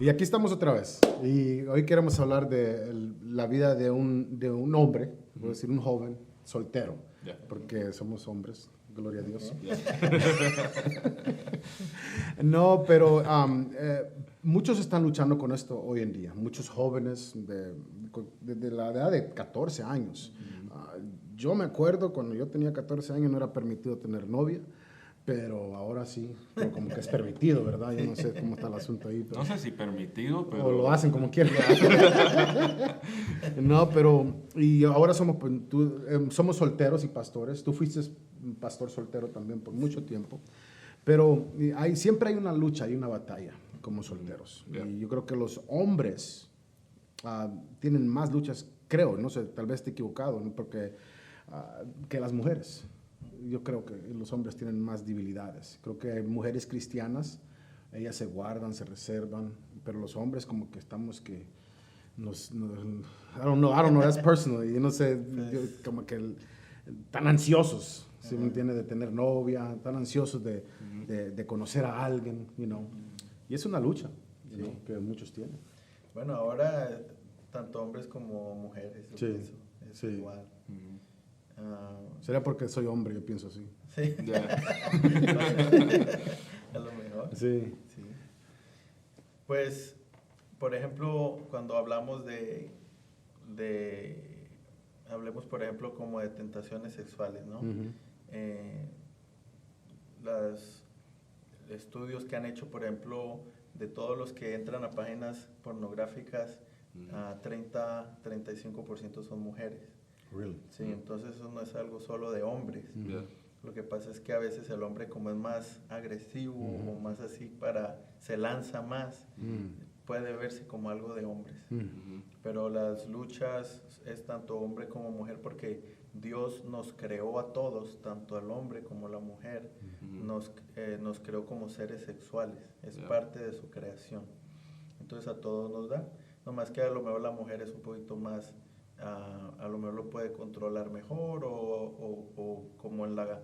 Y aquí estamos otra vez. Y hoy queremos hablar de la vida de un hombre, voy a decir un joven, soltero, porque somos hombres, gloria a Dios. No, pero muchos están luchando con esto hoy en día. Muchos jóvenes de la edad de 14 años. Yo me acuerdo cuando yo tenía 14 años no era permitido tener novia. Pero ahora sí, como que es permitido, ¿verdad? Yo no sé cómo está el asunto ahí. No sé si permitido, pero... O lo hacen como quieran. No, pero... Y ahora somos solteros y pastores. Tú fuiste un pastor soltero también por mucho tiempo. Pero siempre hay una lucha, hay una batalla como solteros. Y yo creo que los hombres tienen más luchas, creo, no sé, tal vez esté equivocado, ¿no? Porque que las mujeres. Yo creo que los hombres tienen más debilidades. Creo que mujeres cristianas, ellas se guardan, se reservan, pero los hombres como que estamos que I don't know, that's personal. Yo no sé, como que tan ansiosos, ¿sí me entiende? De tener novia, tan ansiosos de conocer a alguien, you know. Y es una lucha, you know, que muchos tienen. Bueno, ahora tanto hombres como mujeres, yo pienso, es igual. Será porque soy hombre, yo pienso así. Sí. A lo mejor. Sí. Pues, por ejemplo, cuando hablamos hablemos, por ejemplo, como de tentaciones sexuales, ¿no? Los estudios que han hecho, por ejemplo, de todos los que entran a páginas pornográficas, 30-35% son mujeres. Really? Sí, entonces eso no es algo solo de hombres. Lo que pasa es que a veces el hombre, como es más agresivo o más así, se lanza más, puede verse como algo de hombres. Pero las luchas es tanto hombre como mujer, porque Dios nos creó a todos, tanto al hombre como a la mujer, nos creó como seres sexuales, es parte de su creación. Entonces a todos nos da, nomás que a lo mejor la mujer es un poquito más... a lo mejor lo puede controlar mejor o como en la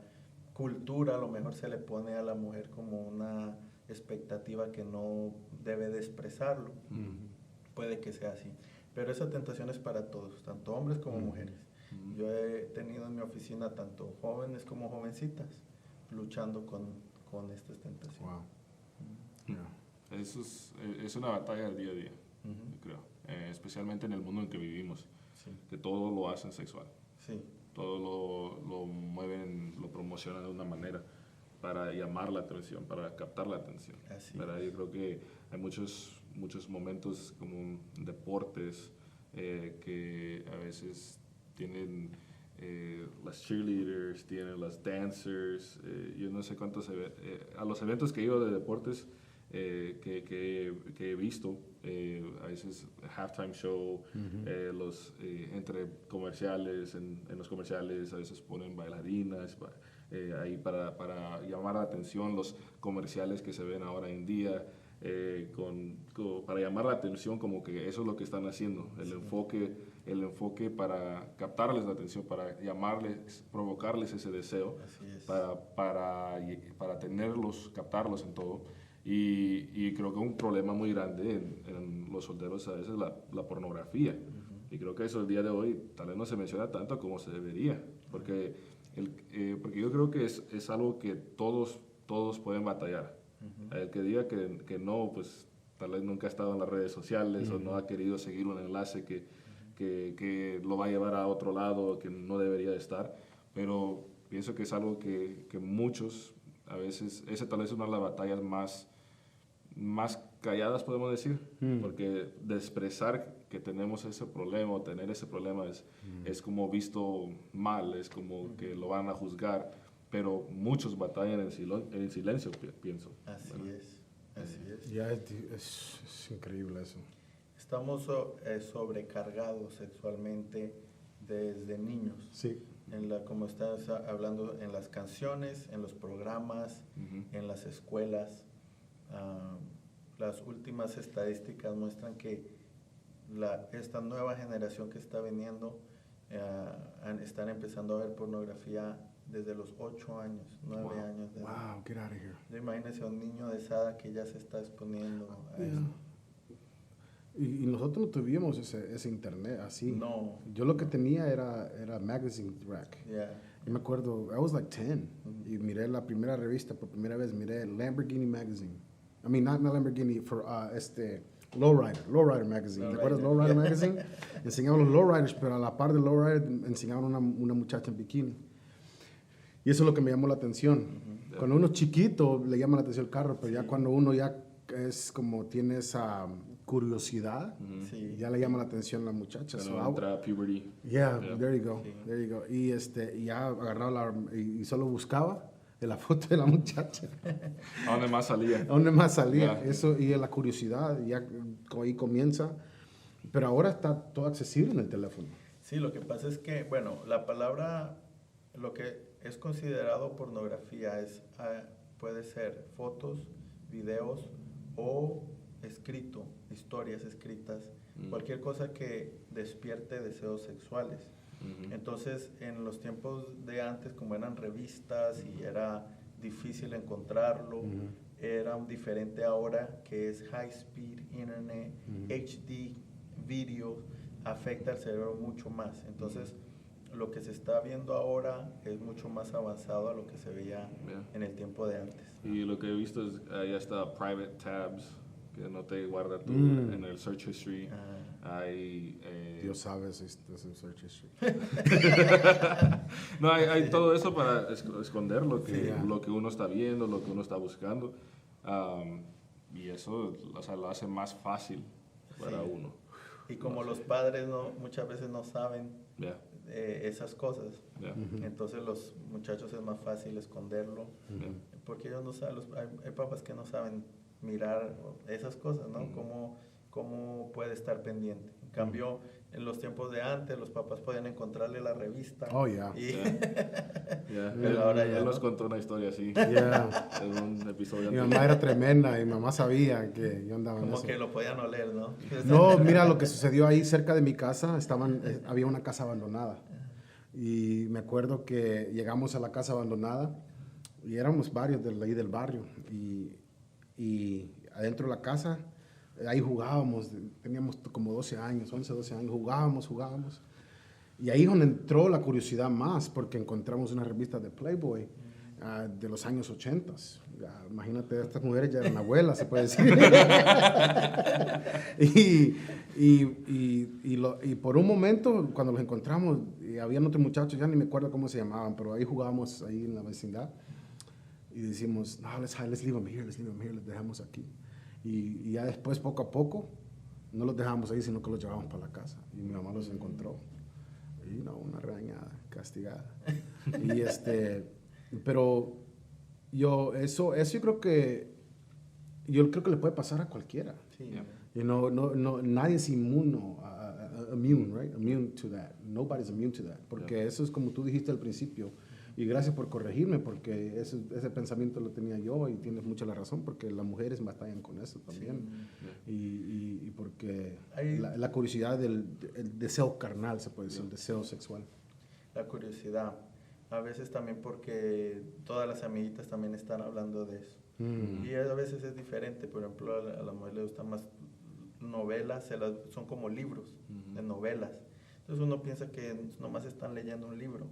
cultura a lo mejor se le pone a la mujer como una expectativa que no debe de expresarlo. Puede que sea así, pero esa tentación es para todos, tanto hombres como mujeres. Yo he tenido en mi oficina tanto jóvenes como jovencitas luchando con estas tentaciones. Wow. Eso es una batalla del día a día, yo creo, especialmente en el mundo en que vivimos. Que todo lo hacen sexual. Todo lo mueven, lo promocionan de una manera para llamar la atención, para captar la atención. Yo creo que hay muchos momentos como deportes que a veces tienen las cheerleaders, tienen las dancers, yo no sé cuántos a los eventos que he ido de deportes que he visto, a veces halftime show, entre comerciales, en los comerciales a veces ponen bailarinas ahí para llamar la atención, los comerciales que se ven ahora en día, para llamar la atención, como que eso es lo que están haciendo, el enfoque para captarles la atención, para llamarles, provocarles ese deseo, para tenerlos, captarlos en todo. Y creo que un problema muy grande en los solteros a veces es la pornografía. Y creo que eso el día de hoy tal vez no se menciona tanto como se debería, porque yo creo que es algo que todos pueden batallar. El que diga que no, pues tal vez nunca ha estado en las redes sociales o no ha querido seguir un enlace que lo va a llevar a otro lado que no debería de estar. Pero pienso que es algo que muchos, a veces, esa tal vez es una de las batallas más calladas, podemos decir, porque de expresar que tenemos ese problema o tener ese problema es como visto mal, es como que lo van a juzgar, pero muchos batallan en silencio, pienso. Así es. Ya es increíble eso. Estamos sobrecargados sexualmente desde niños. Sí. Como estás hablando, en las canciones, en los programas, en las escuelas. Las últimas estadísticas muestran que esta nueva generación que está viniendo están empezando a ver pornografía desde los 8 años, 9 años de edad. Wow, get out of here. Imagínese a un niño de esa edad que ya se está exponiendo a esto. Y nosotros no tuvimos ese internet así. No. Yo lo que tenía era magazine rack. Yeah. Yo me acuerdo, I was like 10, y miré la primera revista, por primera vez miré Lamborghini Magazine. I mean, not Lamborghini, for Lowrider Magazine. ¿Te acuerdas Lowrider Magazine? Enseñaban los lowriders, pero a la par de lowrider enseñaban una muchacha en bikini. Y eso es lo que me llamó la atención. Cuando uno es chiquito, le llama la atención el carro, pero ya cuando uno ya es como tiene esa curiosidad, ya le llama la atención la muchacha. Cuando entra puberty. Yeah, there you go, there you go. Y ya agarraba y solo buscaba de la foto de la muchacha. ¿A dónde más salía? ¿A dónde más salía? Yeah. Eso, y la curiosidad, ya ahí comienza. Pero ahora está todo accesible en el teléfono. Sí, lo que pasa es que, bueno, la palabra, lo que es considerado pornografía puede ser fotos, videos o escrito, historias escritas, cualquier cosa que despierte deseos sexuales. Entonces, en los tiempos de antes, como eran revistas y era difícil encontrarlo, era diferente ahora, que es high speed internet, HD video, afecta al cerebro mucho más. Entonces, lo que se está viendo ahora es mucho más avanzado a lo que se veía en el tiempo de antes. Y lo que he visto es, ya está private tabs, que no te guarda tu, en el search history. Hay... Dios sabe si es el search history. No, hay todo eso para esconder lo que uno está viendo, lo que uno está buscando. Y eso, o sea, lo hace más fácil para uno. Y como los padres muchas veces no saben esas cosas, entonces los muchachos es más fácil esconderlo, porque ellos no saben, hay papás que no saben mirar esas cosas, ¿no? Cómo puede estar pendiente. En cambio, en los tiempos de antes, los papás podían encontrarle la revista. Oh, yeah. Pero ahora ya él nos contó una historia así. Yeah. En un episodio Mi anterior. mamá era tremenda y mi mamá sabía que yo andaba en como eso. que lo podían oler, ¿no? No, mira lo que sucedió ahí cerca de mi casa. Había una casa abandonada. Y me acuerdo que llegamos a la casa abandonada y éramos varios de ahí del barrio. Y adentro de la casa, ahí jugábamos. Teníamos como 12 años, 11, 12 años. Jugábamos. Y ahí es donde entró la curiosidad más, porque encontramos una revista de Playboy de los años 80. Imagínate, estas mujeres ya eran abuelas, se puede decir. y por un momento, cuando los encontramos, habían otros muchachos, ya ni me acuerdo cómo se llamaban, pero ahí jugábamos ahí en la vecindad. Y decimos, no, let's leave them here, los dejamos aquí. Y ya después, poco a poco, no los dejábamos ahí, sino que los llevábamos para la casa. Y mi mamá los encontró. Y una regañada, castigada. Pero yo creo que le puede pasar a cualquiera. Sí. Nadie es immune to that. Nobody's immune to that. Porque eso es como tú dijiste al principio. Y gracias por corregirme, porque ese pensamiento lo tenía yo y tienes mucha la razón, porque las mujeres batallan con eso también. Sí. Y porque la curiosidad el deseo carnal, se puede decir, el deseo sexual. La curiosidad. A veces también porque todas las amiguitas también están hablando de eso. Y a veces es diferente. Por ejemplo, a las mujeres les gustan más novelas, son como libros de novelas. Entonces uno piensa que nomás están leyendo un libro,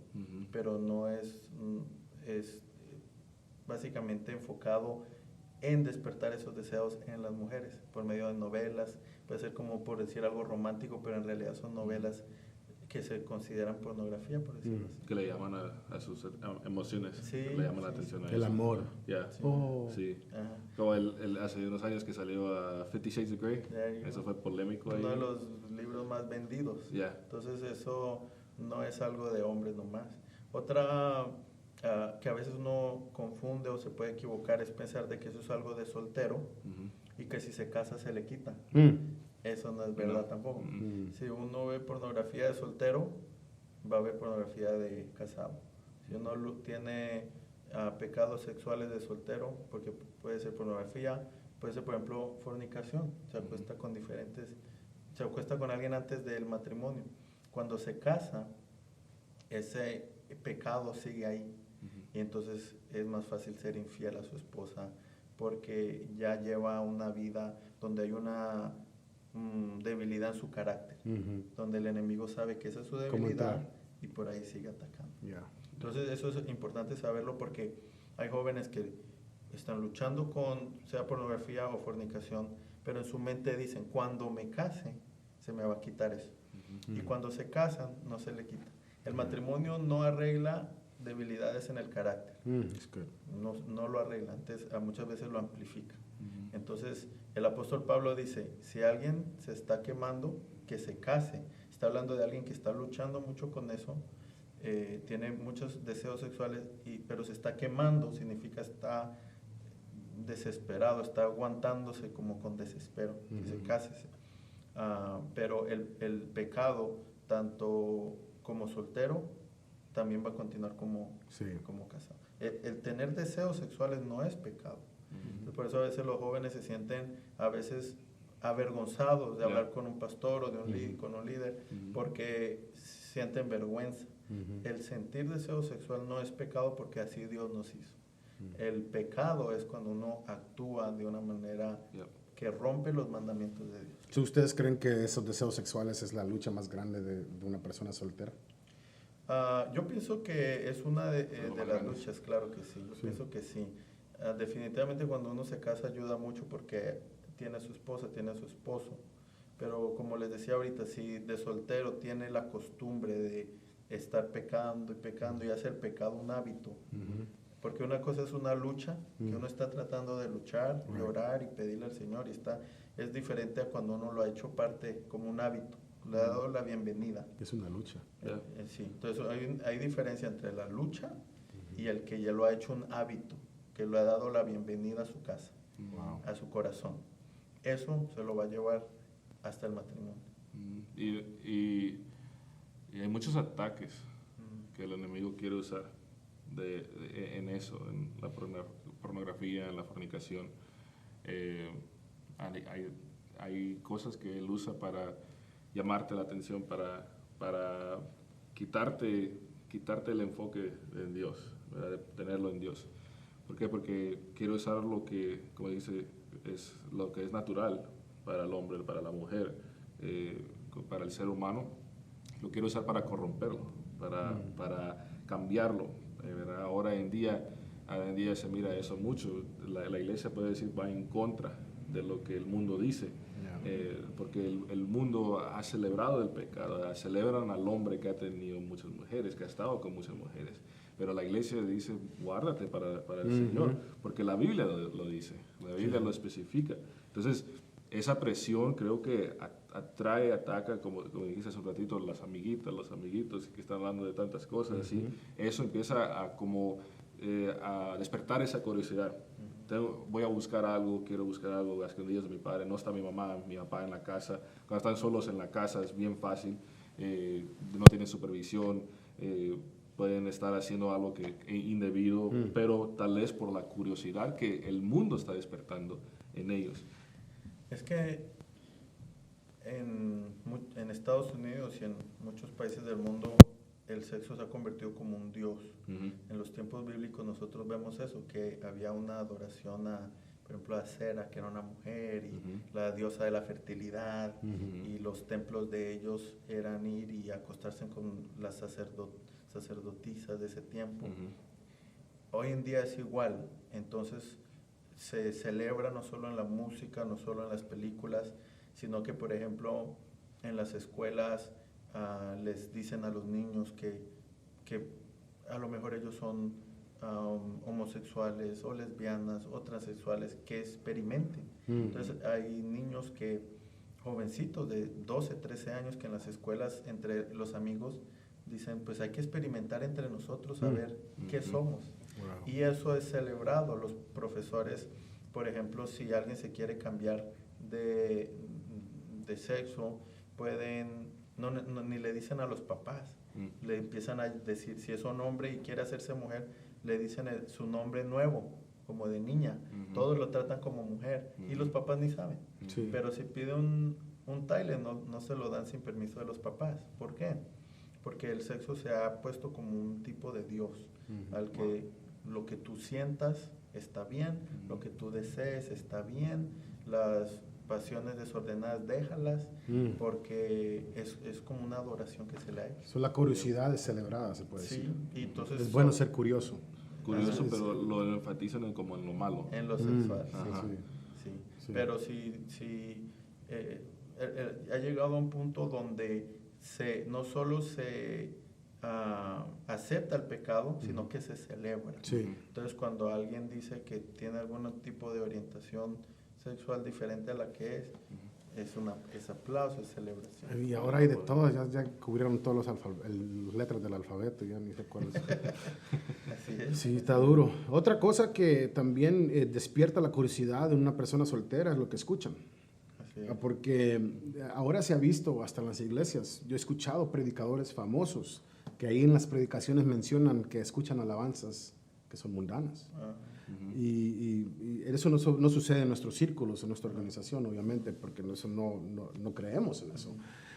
pero no es básicamente enfocado en despertar esos deseos en las mujeres por medio de novelas. Puede ser como por decir algo romántico, pero en realidad son novelas que se consideran pornografía, por decirlo así. Que le llaman a sus emociones, Sí, le llaman la atención a El eso. amor. Yeah. Sí. Oh. Sí. Ajá. Como hace unos años que salió a 50 Shades of Grey, There you eso go. fue polémico ahí. Uno de los libros más vendidos. Yeah. Entonces eso no es algo de hombres nomás. Otra que a veces uno confunde o se puede equivocar es pensar de que eso es algo de soltero y que si se casa se le quita. Eso no es verdad tampoco. Si uno ve pornografía de soltero, va a ver pornografía de casado. Si uno tiene pecados sexuales de soltero, porque puede ser pornografía, puede ser, por ejemplo, fornicación. Se acuesta con alguien antes del matrimonio. Cuando se casa, ese pecado sigue ahí. Y entonces es más fácil ser infiel a su esposa, porque ya lleva una vida donde hay una debilidad en su carácter, donde el enemigo sabe que esa es su debilidad y por ahí sigue atacando. Entonces eso es importante saberlo porque hay jóvenes que están luchando con sea pornografía o fornicación, pero en su mente dicen, cuando me case se me va a quitar eso. Y cuando se casan no se le quita. El matrimonio no arregla debilidades en el carácter, no lo arregla, antes muchas veces lo amplifica. Entonces el apóstol Pablo dice, si alguien se está quemando, que se case. Está hablando de alguien que está luchando mucho con eso, tiene muchos deseos sexuales, pero se está quemando, significa está desesperado, está aguantándose como con desespero, que se cásese. Pero el pecado, tanto como soltero, también va a continuar como casado. El tener deseos sexuales no es pecado. Por eso a veces los jóvenes se sienten a veces avergonzados de hablar con un pastor o con un líder porque sienten vergüenza. El sentir deseo sexual no es pecado porque así Dios nos hizo. El pecado es cuando uno actúa de una manera que rompe los mandamientos de Dios. ¿Sí, ustedes creen que esos deseos sexuales es la lucha más grande de una persona soltera? Yo pienso que es una de las luchas, claro que sí. Yo pienso que sí. Definitivamente cuando uno se casa ayuda mucho porque tiene a su esposa, tiene a su esposo. Pero como les decía ahorita, si de soltero tiene la costumbre de estar pecando y hacer pecado un hábito, porque una cosa es una lucha, que uno está tratando de luchar, de orar y pedirle al Señor, es diferente a cuando uno lo ha hecho parte como un hábito, le ha dado la bienvenida. Es una lucha. Sí, entonces hay diferencia entre la lucha y el que ya lo ha hecho un hábito, que le ha dado la bienvenida a su casa, a su corazón. Eso se lo va a llevar hasta el matrimonio. Y hay muchos ataques que el enemigo quiere usar en eso, en la pornografía, en la fornicación. Hay cosas que él usa para llamarte la atención, para quitarte el enfoque en Dios, ¿verdad? De tenerlo en Dios. ¿Por qué? Porque quiere usar lo que, como dice, es lo que es natural para el hombre, para la mujer, para el ser humano. Lo quiere usar para corromperlo, para cambiarlo, ¿verdad? Ahora en día se mira eso mucho. La iglesia puede decir va en contra de lo que el mundo dice, porque el mundo ha celebrado el pecado, celebran al hombre que ha tenido muchas mujeres, que ha estado con muchas mujeres. Pero la iglesia dice, guárdate para el Señor, porque la Biblia lo dice, la Biblia lo especifica. Entonces, esa presión creo que ataca, como dijiste hace un ratito, las amiguitas, los amiguitos que están hablando de tantas cosas, así. Eso empieza a despertar esa curiosidad. Voy a buscar algo, quiero buscar algo a escondidas de mi padre, no está mi mamá, mi papá en la casa. Cuando están solos en la casa es bien fácil, no tienen supervisión, pueden estar haciendo algo indebido, pero tal vez por la curiosidad que el mundo está despertando en ellos. Es que en Estados Unidos y en muchos países del mundo el sexo se ha convertido como un dios. En los tiempos bíblicos nosotros vemos eso, que había una adoración por ejemplo, a Cera, que era una mujer, y la diosa de la fertilidad, y los templos de ellos eran ir y acostarse con las sacerdotisas de ese tiempo. Hoy en día es igual, entonces se celebra no solo en la música, no solo en las películas, sino que, por ejemplo, en las escuelas les dicen a los niños que a lo mejor ellos son homosexuales o lesbianas o transexuales, que experimenten. Entonces hay niños jovencitos de 12, 13 años, que en las escuelas entre los amigos dicen, pues hay que experimentar entre nosotros a ver qué somos. Y eso es celebrado. Los profesores, por ejemplo, si alguien se quiere cambiar de sexo, pueden, ni le dicen a los papás, le empiezan a decir, si es un hombre y quiere hacerse mujer, le dicen su nombre nuevo, como de niña. Todos lo tratan como mujer y los papás ni saben. Pero si pide un taile, no se lo dan sin permiso de los papás. ¿Por qué? Porque el sexo se ha puesto como un tipo de Dios, al que lo que tú sientas está bien, lo que tú desees está bien, pasiones desordenadas, déjalas, porque es como una adoración que se le ha hecho. So, la curiosidad es celebrada, se puede decir. Y entonces es bueno ser curioso. Curioso, pero lo enfatizan como en lo malo. En lo sexual. Sí. Pero si ha llegado a un punto donde no solo se acepta el pecado, sino que se celebra. Sí. Entonces, cuando alguien dice que tiene algún tipo de orientación sexual diferente a la que es aplauso, es celebración. Y ahora hay de todo, ya cubrieron todas las letras del alfabeto, ya ni sé cuáles. Así es. Sí, está duro. Otra cosa que también despierta la curiosidad de una persona soltera es lo que escuchan. Así es. Porque ahora se ha visto hasta en las iglesias, yo he escuchado predicadores famosos que ahí en las predicaciones mencionan que escuchan alabanzas que son mundanas. Y eso no sucede en nuestros círculos, en nuestra organización, obviamente, porque eso no creemos en eso.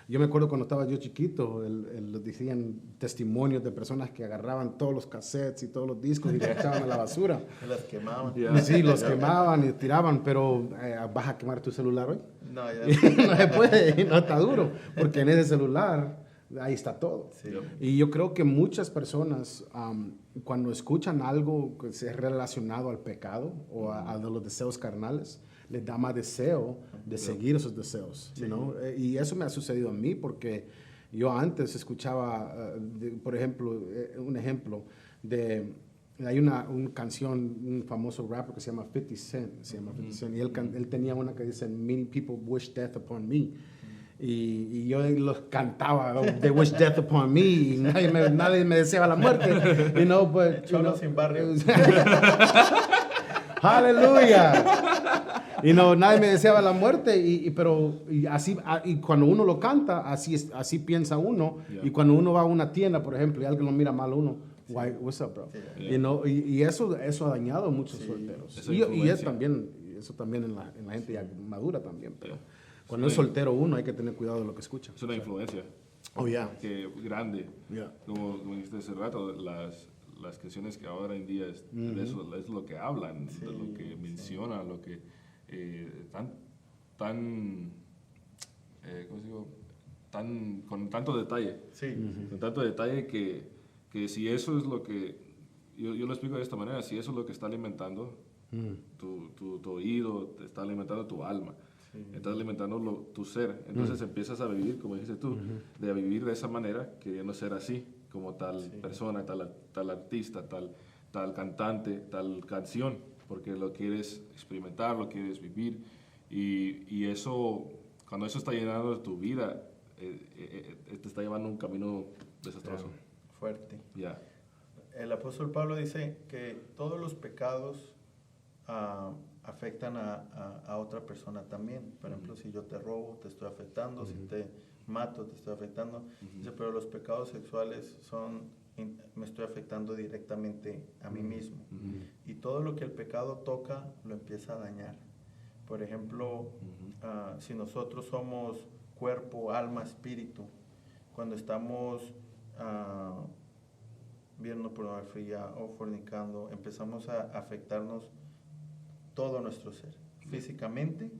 Yo me acuerdo cuando estaba yo chiquito, decían testimonios de personas que agarraban todos los cassettes y todos los discos y los echaban a la basura. Y las quemaban. Sí, los quemaban y tiraban, pero ¿vas a quemar tu celular hoy? No, ya No se puede, no está duro, porque en ese celular ahí está todo. Sí. Y yo creo que muchas personas, cuando escuchan algo que sea relacionado al pecado o a los deseos carnales, les da más deseo de seguir esos deseos. Sí. ¿No? Y eso me ha sucedido a mí porque yo antes escuchaba, por ejemplo, un ejemplo de... Hay una canción, un famoso rapper que se llama 50 Cent, y él tenía una que dice, "Many people wish death upon me." Y yo los cantaba, "They wish death upon me", y nadie me deseaba la muerte. Cholo sin barrio. ¡Aleluya! Y nadie me deseaba la muerte, y cuando uno lo canta, así piensa uno. Yeah. Y cuando uno va a una tienda, por ejemplo, y alguien lo mira mal a uno, "What's up, bro?" Yeah. Y eso ha dañado a muchos solteros. Y eso también en la gente ya madura también. Pero cuando es soltero uno, hay que tener cuidado de lo que escucha. Es una influencia Oh, yeah. grande. Yeah. Como dijiste hace rato, las canciones que ahora en día es lo que hablan, de lo que mencionan, lo que ¿cómo se digo? Con tanto detalle. Sí. Con tanto detalle que si eso es lo que, yo lo explico de esta manera, si eso es lo que está alimentando tu oído, te está alimentando tu alma, está alimentando tu ser, entonces empiezas a vivir, como dijiste tú, de vivir de esa manera, queriendo ser así, como tal persona, tal artista, tal cantante, tal canción, porque lo quieres experimentar, lo quieres vivir, y eso, cuando eso está llenando tu vida, te está llevando a un camino desastroso. Fuerte. Ya. El apóstol Pablo dice que todos los pecados afectan a otra persona también. Por ejemplo, si yo te robo, te estoy afectando. Si te mato, te estoy afectando. Dice, pero los pecados sexuales me estoy afectando directamente a mí mismo. Y todo lo que el pecado toca, lo empieza a dañar. Por ejemplo, si nosotros somos cuerpo, alma, espíritu, cuando estamos viendo pornografía o fornicando, empezamos a afectarnos todo nuestro ser, físicamente,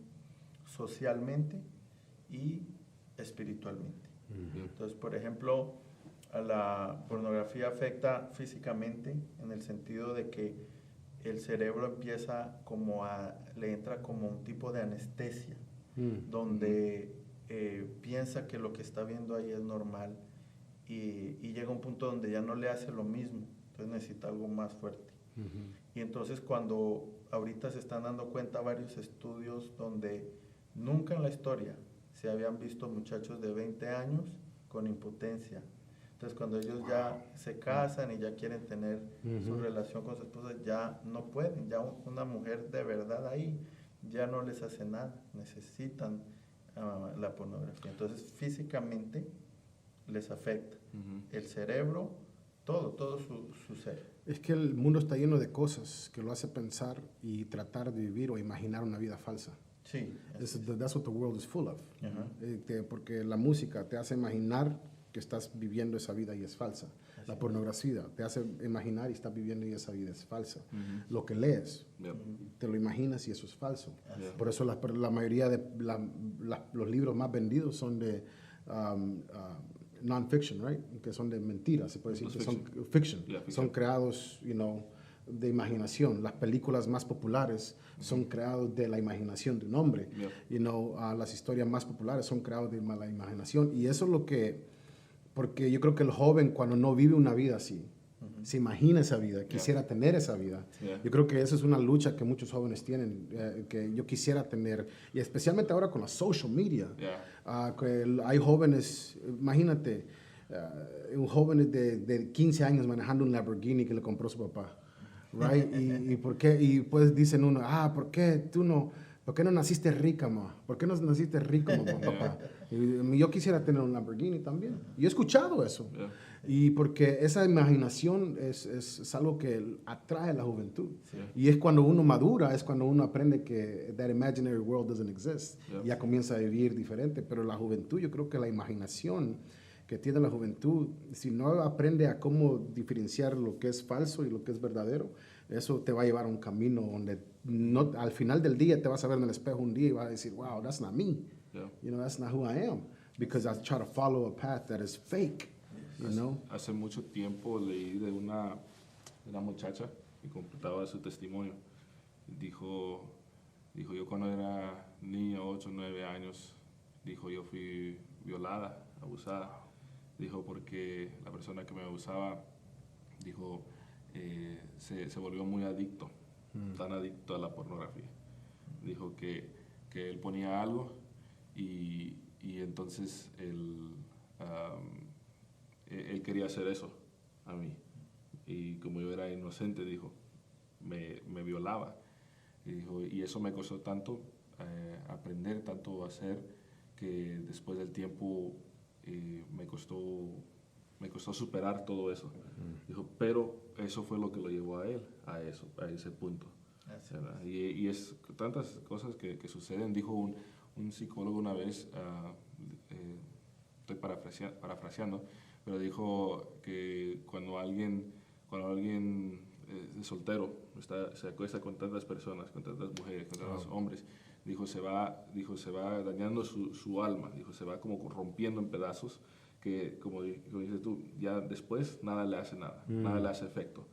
socialmente y espiritualmente. Entonces, por ejemplo, la pornografía afecta físicamente en el sentido de que el cerebro empieza le entra como un tipo de anestesia, donde piensa que lo que está viendo ahí es normal y llega un punto donde ya no le hace lo mismo, entonces necesita algo más fuerte. Y entonces cuando ahorita se están dando cuenta varios estudios donde nunca en la historia se habían visto muchachos de 20 años con impotencia. Entonces cuando ellos ya se casan y ya quieren tener su relación con su esposa, ya no pueden, ya una mujer de verdad ahí ya no les hace nada, necesitan la pornografía. Entonces físicamente les afecta el cerebro, todo su ser. Es que el mundo está lleno de cosas que lo hace pensar y tratar de vivir o imaginar una vida falsa. Sí. That's what the world is full of. Porque la música te hace imaginar que estás viviendo esa vida y es falsa. La pornografía te hace imaginar y estás viviendo y esa vida es falsa. Lo que lees, te lo imaginas y eso es falso. Por eso la mayoría de los libros más vendidos son de non-fiction, right? Que son de mentiras, se puede decir, que son fiction. Son creados, de imaginación. Las películas más populares son creadas de la imaginación de un hombre. Las historias más populares son creadas de la imaginación. Y eso es lo porque yo creo que el joven cuando no vive una vida así, se imagina esa vida, quisiera tener esa vida. Yo creo que esa es una lucha que muchos jóvenes tienen, que yo quisiera tener, y especialmente ahora con la social media. Que hay jóvenes, imagínate, un joven de 15 años manejando un Lamborghini que le compró su papá. Right? Y pues dicen uno, ¿por qué no naciste rica, ma? ¿Por qué no naciste rico, papá? Y yo quisiera tener un Lamborghini también. Yo he escuchado eso. Y porque esa imaginación es algo que atrae a la juventud. Y es cuando uno madura, es cuando uno aprende que that imaginary world doesn't exist. Y ya comienza a vivir diferente. Pero la juventud, yo creo que la imaginación que tiene la juventud, si no aprende a cómo diferenciar lo que es falso y lo que es verdadero, eso te va a llevar a un camino donde al final del día te vas a ver en el espejo un día y vas a decir, wow, that's not me. That's not who I am. Because I try to follow a path that is fake. Hace mucho tiempo leí de una muchacha que completaba su testimonio. Dijo, yo cuando era niña, 8 o 9 años, dijo, yo fui violada, abusada. Dijo, porque la persona que me abusaba, dijo, se volvió muy adicto, tan adicto a la pornografía. Dijo que él ponía algo y entonces él quería hacer eso a mí. Y como yo era inocente, dijo, me violaba. Y dijo, y eso me costó tanto aprender, tanto hacer, que después del tiempo me costó superar todo eso. Dijo, pero eso fue lo que lo llevó a él, a ese punto. Y es tantas cosas que suceden. Dijo un psicólogo una vez, estoy parafraseando, pero dijo que cuando alguien es soltero, se acuesta con tantas personas, con tantas mujeres, con tantos hombres, dijo, se va dañando su alma, dijo, se va como rompiendo en pedazos, que como dices tú, ya después nada le hace nada le hace efecto.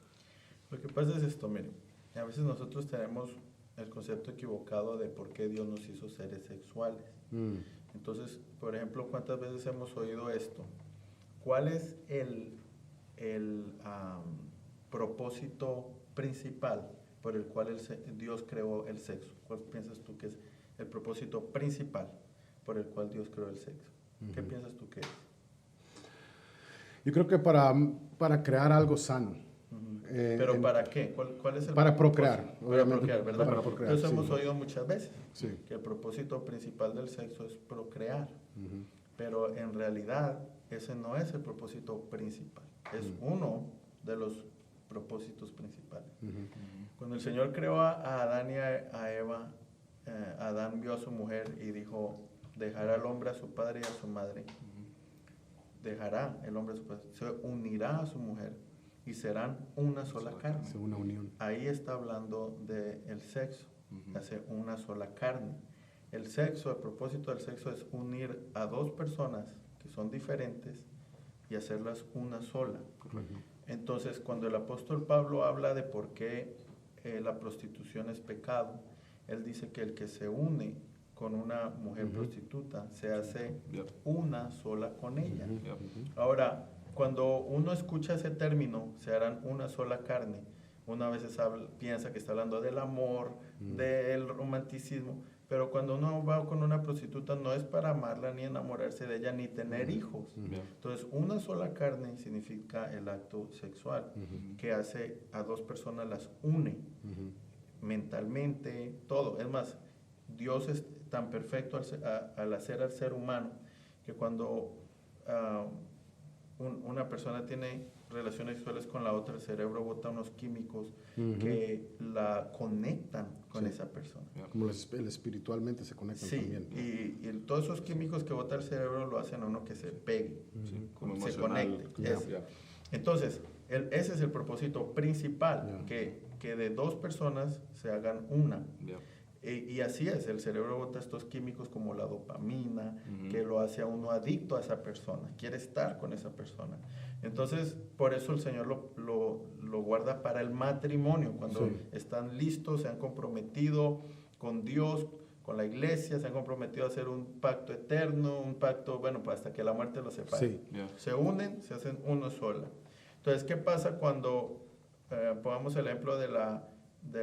Lo que pasa es esto, miren, a veces nosotros tenemos el concepto equivocado de por qué Dios nos hizo seres sexuales. Entonces, por ejemplo, ¿cuántas veces hemos oído esto? ¿Cuál es el propósito principal por el cual Dios creó el sexo? ¿Cuál piensas tú que es el propósito principal por el cual Dios creó el sexo? ¿Qué piensas tú que es? Yo creo que para crear algo sano. ¿Pero para qué? ¿Cuál es el para procrear, propósito? Para procrear, ¿verdad? Para procrear, Entonces hemos oído muchas veces que el propósito principal del sexo es procrear. Pero en realidad ese no es el propósito principal. Es uno de los propósitos principales. Cuando el Señor creó a Adán y a Eva, Adán vio a su mujer y dijo, dejará al hombre a su padre y a su madre. Dejará el hombre a su padre, se unirá a su mujer y serán una sola carne. Una unión. Ahí está hablando del sexo, hace una sola carne. El sexo, el propósito del sexo es unir a dos personas que son diferentes y hacerlas una sola. Correcto. Entonces, cuando el apóstol Pablo habla de por qué la prostitución es pecado, él dice que el que se une con una mujer prostituta se hace una sola con ella. Ahora, cuando uno escucha ese término, se harán una sola carne, uno a veces piensa que está hablando del amor, del romanticismo, pero cuando uno va con una prostituta no es para amarla, ni enamorarse de ella, ni tener hijos. Entonces, una sola carne significa el acto sexual, que hace a dos personas, las une mentalmente, todo. Es más, Dios es tan perfecto al hacer al ser humano que cuando una persona tiene relaciones sexuales con la otra, el cerebro bota unos químicos que la conectan con esa persona. Como el espiritualmente se conectan también. Y todos esos químicos que bota el cerebro lo hacen a uno que se pegue, como se conecte. Entonces, ese es el propósito principal, que de dos personas se hagan una. Y así es, el cerebro bota estos químicos como la dopamina, que lo hace a uno adicto a esa persona, quiere estar con esa persona. Entonces, por eso el Señor lo guarda para el matrimonio, cuando están listos, se han comprometido con Dios, con la iglesia, se han comprometido a hacer un pacto eterno, un pacto, bueno, pues hasta que la muerte los separe. Se unen, se hacen uno sola. Entonces, ¿qué pasa cuando, pongamos el ejemplo de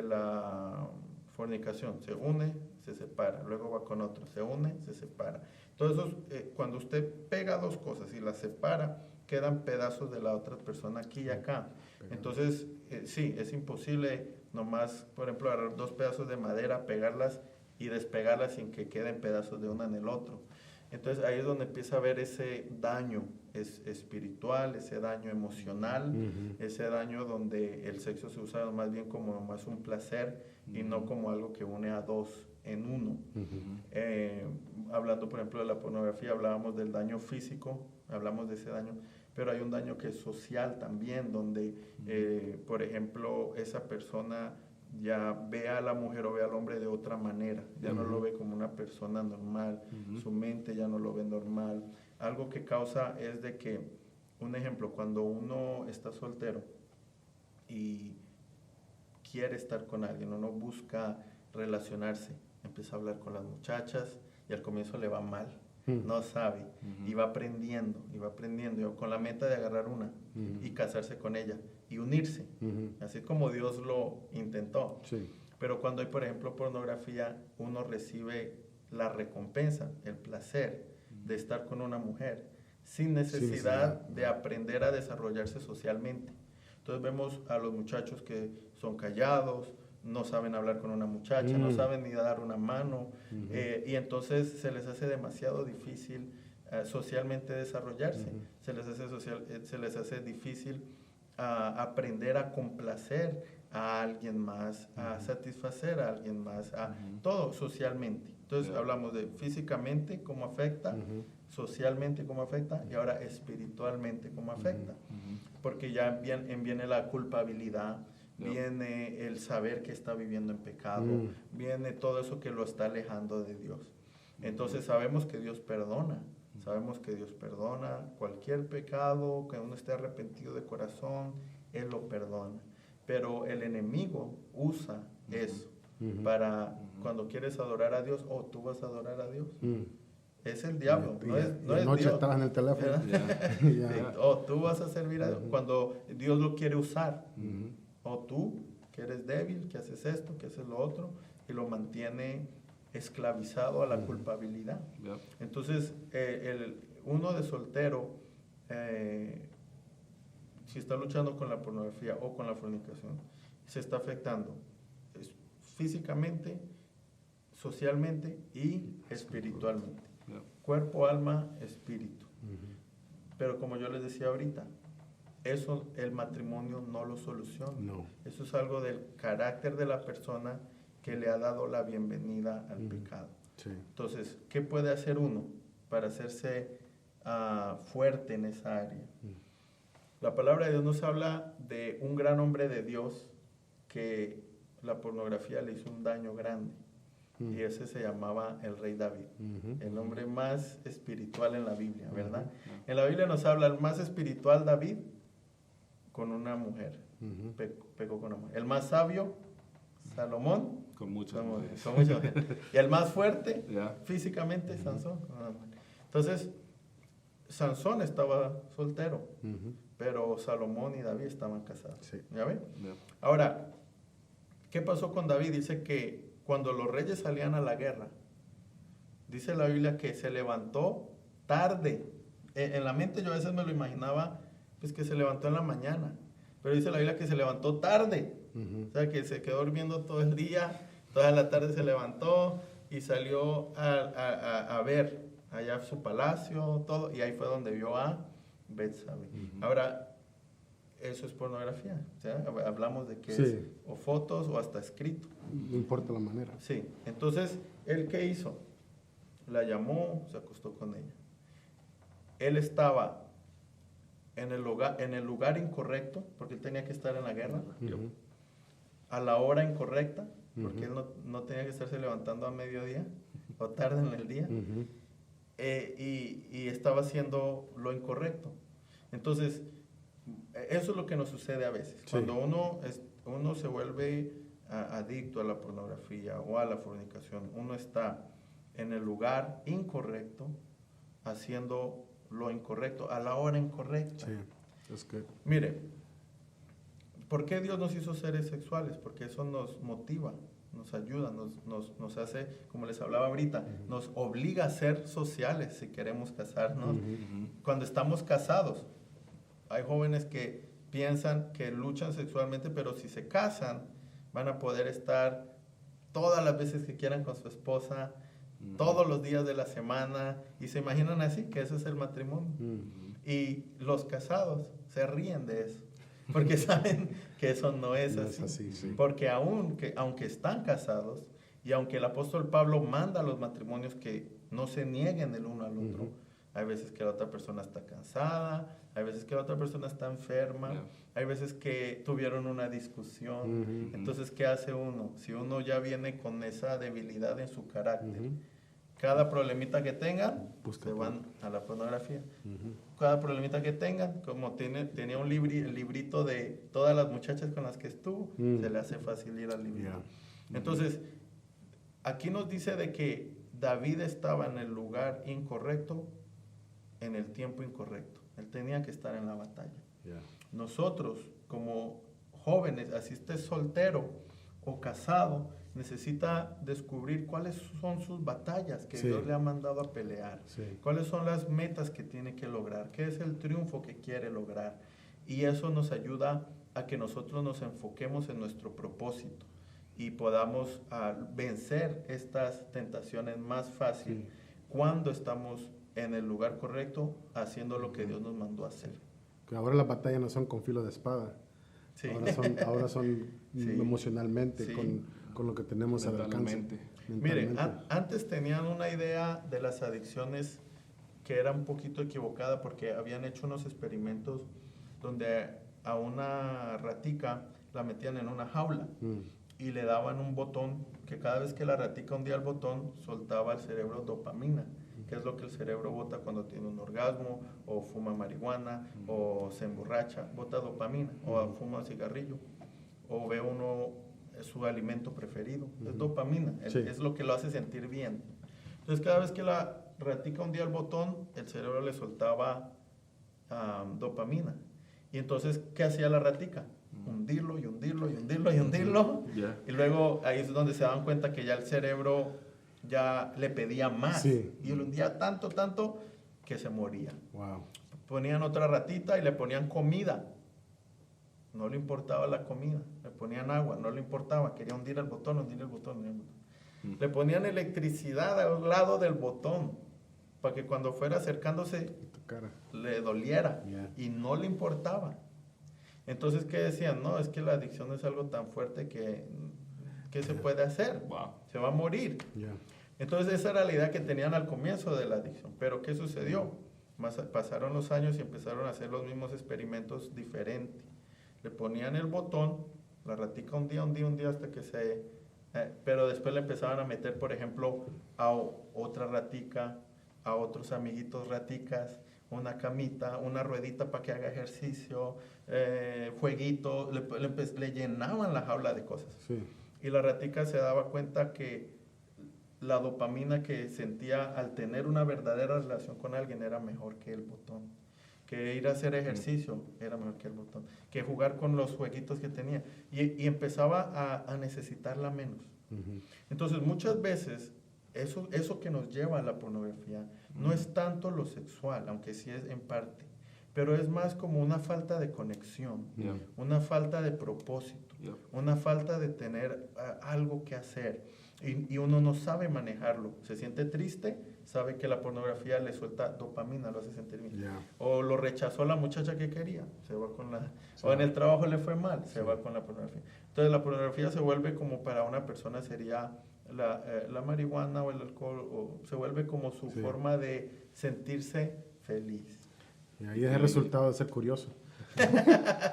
la fornicación? Se une, se separa, luego va con otro, se une, se separa. Entonces, cuando usted pega dos cosas y las separa, quedan pedazos de la otra persona aquí y acá. Entonces, sí, es imposible nomás, por ejemplo, agarrar dos pedazos de madera, pegarlas y despegarlas sin que queden pedazos de una en el otro. Entonces, ahí es donde empieza a haber ese daño espiritual, ese daño emocional, ese daño donde el sexo se usa más bien como más un placer y no como algo que une a dos en uno. Hablando, por ejemplo, de la pornografía, hablábamos del daño físico, hablamos de ese daño, pero hay un daño que es social también, donde, por ejemplo, esa persona ya ve a la mujer o ve al hombre de otra manera, ya no lo ve como una persona normal, su mente ya no lo ve normal. Algo que causa es de que, un ejemplo, cuando uno está soltero y quiere estar con alguien, uno busca relacionarse, empieza a hablar con las muchachas y al comienzo le va mal, no sabe, y va aprendiendo, con la meta de agarrar una y casarse con ella y unirse, así como Dios lo intentó. Pero cuando hay, por ejemplo, pornografía, uno recibe la recompensa, el placer de estar con una mujer, sin necesidad de aprender a desarrollarse socialmente. Entonces vemos a los muchachos que son callados, no saben hablar con una muchacha, no saben ni dar una mano, y entonces se les hace demasiado difícil socialmente desarrollarse, se les hace difícil aprender a complacer a alguien más, a satisfacer a alguien más, todo socialmente. Entonces hablamos de físicamente cómo afecta, socialmente cómo afecta y ahora espiritualmente cómo afecta, porque ya viene la culpabilidad, viene el saber que está viviendo en pecado, viene todo eso que lo está alejando de Dios. Entonces sabemos que Dios perdona, cualquier pecado, que uno esté arrepentido de corazón, Él lo perdona. Pero el enemigo usa eso para cuando quieres adorar a Dios, tú vas a adorar a Dios. Es el diablo, no es noche Dios. estabas en el teléfono. Tú vas a servir a Dios cuando Dios lo quiere usar. O tú, que eres débil, que haces esto, que haces lo otro, y lo mantiene esclavizado a la culpabilidad. Entonces, uno de soltero, si está luchando con la pornografía o con la fornicación, se está afectando físicamente, socialmente y espiritualmente. Cuerpo, alma, espíritu. Pero como yo les decía ahorita, eso el matrimonio no lo soluciona. Eso es algo del carácter de la persona que le ha dado la bienvenida al pecado. Entonces, ¿qué puede hacer uno para hacerse fuerte en esa área? La palabra de Dios nos habla de un gran hombre de Dios que la pornografía le hizo un daño grande. Y ese se llamaba el rey David, el hombre más espiritual en la Biblia, ¿verdad? En la Biblia nos habla el más espiritual David con una mujer, pecó con una mujer. El más sabio, Salomón, con muchas mujeres. Y el más fuerte, físicamente, Sansón. Entonces, Sansón estaba soltero, pero Salomón y David estaban casados. ¿Ya ven? Ahora, ¿qué pasó con David? Dice que cuando los reyes salían a la guerra, dice la Biblia que se levantó tarde. En la mente yo a veces me lo imaginaba, pues que se levantó en la mañana, pero dice la Biblia que se levantó tarde, o sea que se quedó durmiendo todo el día, toda la tarde se levantó y salió a ver allá su palacio, todo, y ahí fue donde vio a Betsabé. Ahora, eso es pornografía, o sea, hablamos de que es o fotos o hasta escrito. No importa la manera. Sí, entonces, ¿él qué hizo? La llamó, se acostó con ella. Él estaba en el lugar incorrecto, porque él tenía que estar en la guerra, a la hora incorrecta, porque él no tenía que estarse levantando a mediodía o tarde en el día, y estaba haciendo lo incorrecto. Entonces, eso es lo que nos sucede a veces. Sí. Cuando uno se vuelve adicto a la pornografía o a la fornicación, uno está en el lugar incorrecto, haciendo lo incorrecto, a la hora incorrecta. Sí, es que... Mire, ¿por qué Dios nos hizo seres sexuales? Porque eso nos motiva, nos ayuda, nos hace, como les hablaba ahorita, nos obliga a ser sociales si queremos casarnos. Cuando estamos casados, hay jóvenes que piensan que luchan sexualmente, pero si se casan, van a poder estar todas las veces que quieran con su esposa, todos los días de la semana, y se imaginan así, que eso es el matrimonio. Y los casados se ríen de eso, porque saben que eso no es así. Sí. Porque aunque están casados, y aunque el apóstol Pablo manda a los matrimonios que no se nieguen el uno al otro, hay veces que la otra persona está cansada, hay veces que la otra persona está enferma, hay veces que tuvieron una discusión. Entonces, ¿qué hace uno? Si uno ya viene con esa debilidad en su carácter, cada problemita que tengan, se van a la pornografía. Cada problemita que tengan, como tenía el librito de todas las muchachas con las que estuvo, se le hace fácil ir al librito. Entonces, aquí nos dice de que David estaba en el lugar incorrecto, en el tiempo incorrecto. Él tenía que estar en la batalla. Nosotros, como jóvenes, así estés soltero o casado, necesita descubrir cuáles son sus batallas que Dios le ha mandado a pelear, cuáles son las metas que tiene que lograr, qué es el triunfo que quiere lograr. Y eso nos ayuda a que nosotros nos enfoquemos en nuestro propósito y podamos vencer estas tentaciones más fácil cuando estamos en el lugar correcto, haciendo lo que Dios nos mandó a hacer. Que ahora las batallas no son con filo de espada, ahora son emocionalmente, con lo que tenemos al alcance. Mire, antes tenían una idea de las adicciones que era un poquito equivocada, porque habían hecho unos experimentos donde a una ratica la metían en una jaula y le daban un botón, que cada vez que la ratica hundía el botón, soltaba al cerebro dopamina, que es lo que el cerebro bota cuando tiene un orgasmo, o fuma marihuana, o se emborracha, bota dopamina, o fuma cigarrillo, o ve uno su alimento preferido, es dopamina, es lo que lo hace sentir bien. Entonces, cada vez que la ratica hundía el botón, el cerebro le soltaba dopamina. Y entonces, ¿qué hacía la ratica? Hundirlo y hundirlo y hundirlo y hundirlo. Y luego ahí es donde se daban cuenta que ya el cerebro ya le pedía más. Y lo hundía tanto que se moría. Ponían otra ratita y le ponían comida. No le importaba la comida. Le ponían agua, no le importaba. Quería hundir el botón, hundir el botón, hundir el botón. Le ponían electricidad al lado del botón para que cuando fuera acercándose le doliera. Y no le importaba. Entonces, ¿qué decían? No, es que la adicción es algo tan fuerte que se puede hacer. Se va a morir. Entonces, esa era la idea que tenían al comienzo de la adicción. Pero, ¿qué sucedió? Pasaron los años y empezaron a hacer los mismos experimentos diferentes. Le ponían el botón, la ratica un día hasta que se... pero después le empezaban a meter, por ejemplo, a otra ratica, a otros amiguitos raticas, una camita, una ruedita para que haga ejercicio, fueguito, le llenaban la jaula de cosas. Y la ratica se daba cuenta que la dopamina que sentía al tener una verdadera relación con alguien era mejor que el botón. Que ir a hacer ejercicio era mejor que el botón. Que jugar con los jueguitos que tenía. Y empezaba a necesitarla menos. Entonces, muchas veces, eso que nos lleva a la pornografía no es tanto lo sexual, aunque sí es en parte, pero es más como una falta de conexión, una falta de propósito, una falta de tener algo que hacer. Y uno no sabe manejarlo. Se siente triste, sabe que la pornografía le suelta dopamina, lo hace sentir bien. O lo rechazó la muchacha que quería, se va con la... O en el trabajo le fue mal, se va con la pornografía. Entonces la pornografía se vuelve como para una persona sería la marihuana o el alcohol, o se vuelve como su forma de sentirse feliz. Y ahí es el resultado de ser curioso.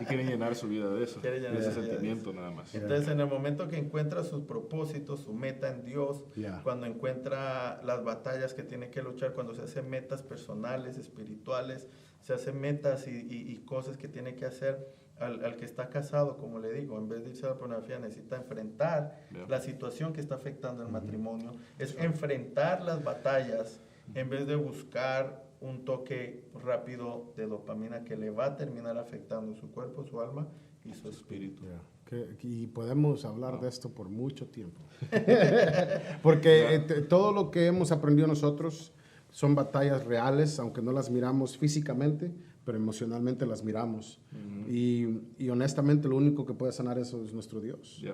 Y quieren llenar su vida de eso, de ese sentimiento nada más. Entonces, en el momento que encuentra sus propósitos, su meta en Dios, cuando encuentra las batallas que tiene que luchar, cuando se hace metas personales, espirituales, se hace metas y cosas que tiene que hacer, al que está casado, como le digo, en vez de irse a la pornografía, necesita enfrentar la situación que está afectando el matrimonio, es enfrentar las batallas en vez de buscar un toque rápido de dopamina que le va a terminar afectando su cuerpo, su alma y su espíritu. Y podemos hablar de esto por mucho tiempo. Porque todo lo que hemos aprendido nosotros son batallas reales, aunque no las miramos físicamente, pero emocionalmente las miramos. Y honestamente lo único que puede sanar eso es nuestro Dios.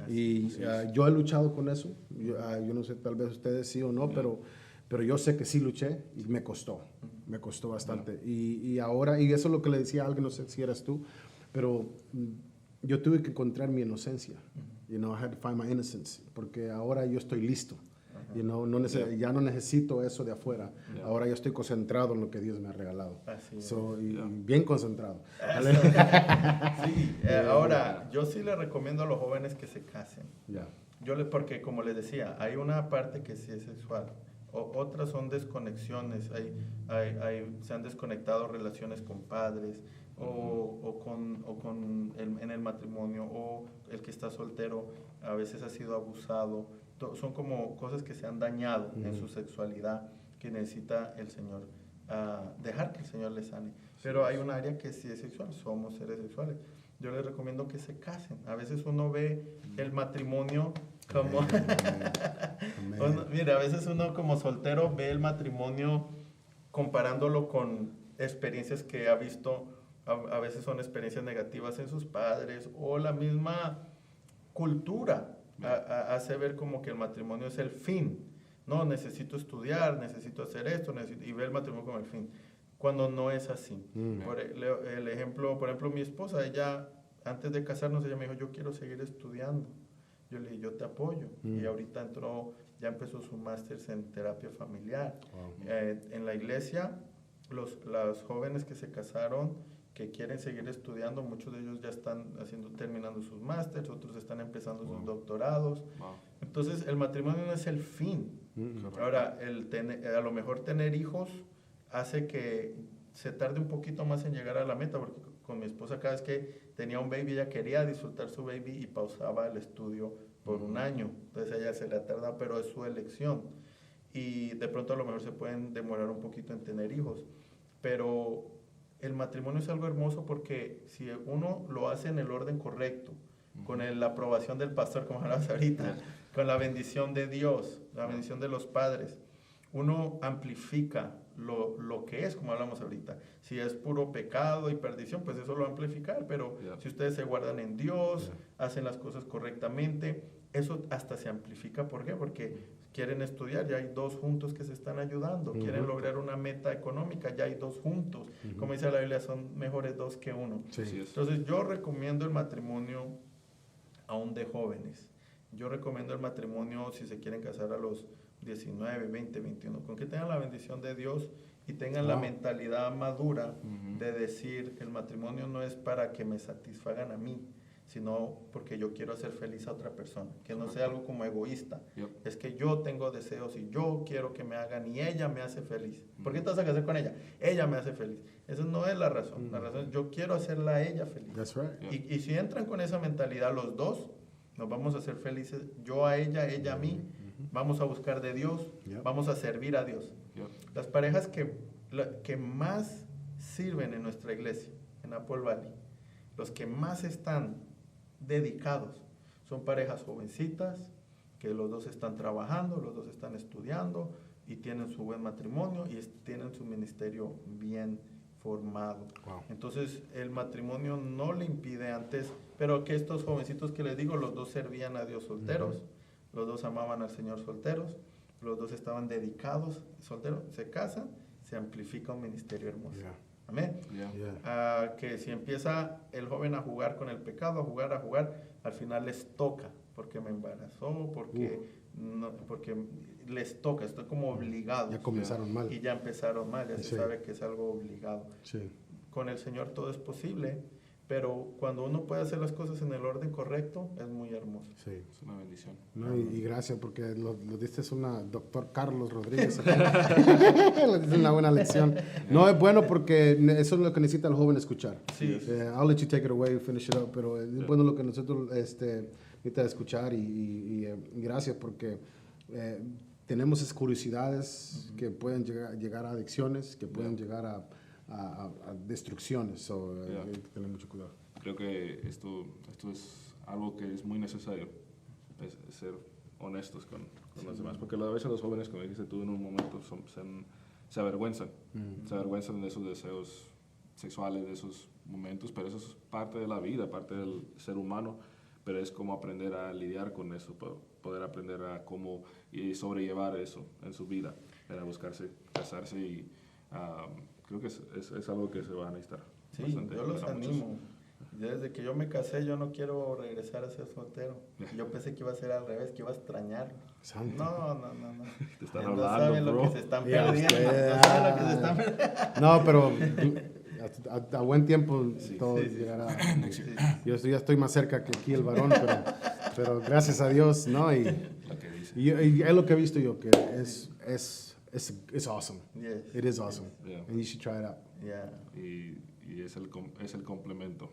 Y yo he luchado con eso. Yo no sé, tal vez ustedes sí o no, pero yo sé que sí luché y me costó bastante. Y ahora, y eso es lo que le decía a alguien, no sé si eras tú, pero yo tuve que encontrar mi inocencia. I had to find my innocence, porque ahora yo estoy listo. Ya no necesito eso de afuera. Ahora yo estoy concentrado en lo que Dios me ha regalado. Bien concentrado. Ahora, yo sí le recomiendo a los jóvenes que se casen. Porque como les decía, hay una parte que sí es sexual. Otras son desconexiones, se han desconectado relaciones con padres en el matrimonio, o el que está soltero a veces ha sido abusado. Son como cosas que se han dañado en su sexualidad, que necesita el Señor dejar que el Señor les sane. Pero hay un área que sí es sexual, somos seres sexuales. Yo les recomiendo que se casen. A veces uno ve el matrimonio como... Mira, a veces uno como soltero ve el matrimonio comparándolo con experiencias que ha visto. A veces son experiencias negativas en sus padres, o la misma cultura hace ver como que el matrimonio es el fin. No, necesito estudiar, necesito hacer esto, y ve el matrimonio como el fin, cuando no es así. Por ejemplo, mi esposa, ella, antes de casarnos, ella me dijo, yo quiero seguir estudiando. Yo le dije, yo te apoyo. Y ahorita ya empezó su máster en terapia familiar. En la iglesia, los jóvenes que se casaron, que quieren seguir estudiando, muchos de ellos ya están terminando sus másters, otros están empezando sus doctorados. Entonces, el matrimonio no es el fin. Ahora, a lo mejor tener hijos hace que se tarde un poquito más en llegar a la meta, porque con mi esposa cada vez que tenía un baby, ella quería disfrutar su baby y pausaba el estudio por un año. Entonces, a ella se le tarda, pero es su elección. Y de pronto a lo mejor se pueden demorar un poquito en tener hijos. Pero el matrimonio es algo hermoso, porque si uno lo hace en el orden correcto, con la aprobación del pastor, como hablamos ahorita, con la bendición de Dios, la bendición de los padres, uno amplifica lo que es, como hablamos ahorita. Si es puro pecado y perdición, pues eso lo va a amplificar, pero si ustedes se guardan en Dios, hacen las cosas correctamente, eso hasta se amplifica. ¿Por qué? Porque quieren estudiar, ya hay dos juntos que se están ayudando. Quieren lograr una meta económica, ya hay dos juntos. Como dice la Biblia, son mejores dos que uno. Entonces, yo recomiendo el matrimonio aún de jóvenes. Yo recomiendo el matrimonio si se quieren casar a los 19, 20, 21, con que tengan la bendición de Dios y tengan la mentalidad madura de decir, el matrimonio no es para que me satisfagan a mí, sino porque yo quiero hacer feliz a otra persona, que no sea algo como egoísta. Es que yo tengo deseos y yo quiero que me hagan, y ella me hace feliz. ¿Por qué te vas a casar con ella? Ella me hace feliz. Esa no es la razón. La razón es yo quiero hacerla a ella feliz. That's right. Y si entran con esa mentalidad los dos, nos vamos a hacer felices, yo a ella a mí. Vamos a buscar de Dios, vamos a servir a Dios. Las parejas que más sirven en nuestra iglesia, en Apple Valley, los que más están dedicados, son parejas jovencitas, que los dos están trabajando, los dos están estudiando y tienen su buen matrimonio y tienen su ministerio bien formado. Entonces, el matrimonio no le impide antes, pero que estos jovencitos que les digo, los dos servían a Dios solteros, los dos amaban al Señor solteros, los dos estaban dedicados solteros, se casan, se amplifica un ministerio hermoso. Amén. Que si empieza el joven a jugar con el pecado, a jugar, al final les toca, porque me embarazó, porque les toca, estoy como obligado. Ya comenzaron mal. Y ya empezaron mal, ya se sabe que es algo obligado. Sí. Con el Señor todo es posible, pero cuando uno puede hacer las cosas en el orden correcto, es muy hermoso. Sí. Es una bendición. No, y gracias, porque lo diste una doctor Carlos Rodríguez. Lo diste una buena lección. No, es bueno porque eso es lo que necesita el joven escuchar. Sí. I'll let you take it away, finish it up, pero es bueno lo que nosotros necesita escuchar y gracias porque tenemos esas curiosidades que pueden llegar a adicciones, que pueden llegar a destrucciones, hay que tener mucho cuidado. Creo que esto es algo que es muy necesario, es ser honestos con los demás, porque a veces los jóvenes, como dijiste tú en un momento, se avergüenzan, se avergüenzan de esos deseos sexuales, de esos momentos, pero eso es parte de la vida, parte del ser humano, pero es como aprender a lidiar con eso, poder aprender a cómo sobrellevar eso en su vida, era buscarse, casarse y creo que es algo que se va a necesitar. Sí, bastante, yo los animo. Desde que yo me casé, yo no quiero regresar a ser soltero. Yo pensé que iba a ser al revés, que iba a extrañar. Santo. No. Te están No hablando, saben bro. lo que se están perdiendo. No saben lo que se están perdiendo. No, pero a buen tiempo todo llegará. Sí. Yo ya estoy más cerca que aquí el varón, pero gracias a Dios, ¿no? Y es lo que he visto yo, que it's awesome. Yes. It is awesome. Yeah. And you should try it out. Yeah. Y es el complemento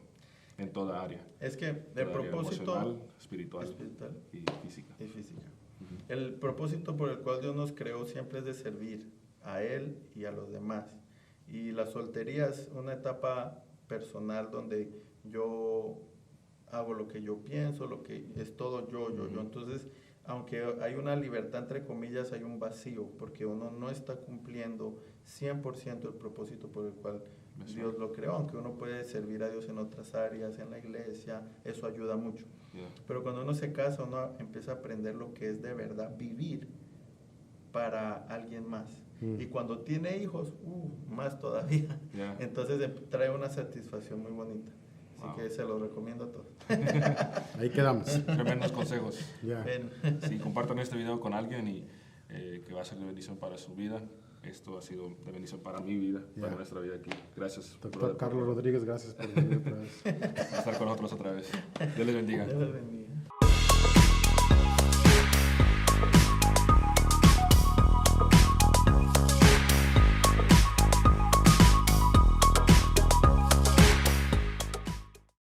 en toda área. Es que el Toda área propósito emocional, espiritual y física. y física. El propósito por el cual Dios nos creó siempre es de servir a Él y a los demás. Y la soltería es una etapa personal donde yo hago lo que yo pienso, lo que es todo yo. Entonces, aunque hay una libertad entre comillas, hay un vacío, porque uno no está cumpliendo 100% el propósito por el cual Dios lo creó, aunque uno puede servir a Dios en otras áreas, en la iglesia, eso ayuda mucho. Yeah. Pero cuando uno se casa, uno empieza a aprender lo que es de verdad vivir para alguien más. Y cuando tiene hijos, más todavía. Yeah. Entonces trae una satisfacción muy bonita. Así que se los recomiendo a todos. Ahí quedamos. Tremendos consejos. Yeah. Ven. Sí, compartan este video con alguien y que va a ser de bendición para su vida. Esto ha sido de bendición para mi vida, para nuestra vida aquí. Gracias. Doctor Carlos Rodríguez, gracias por venir otra vez. Estar con nosotros otra vez. Dios les bendiga. Dios les bendiga.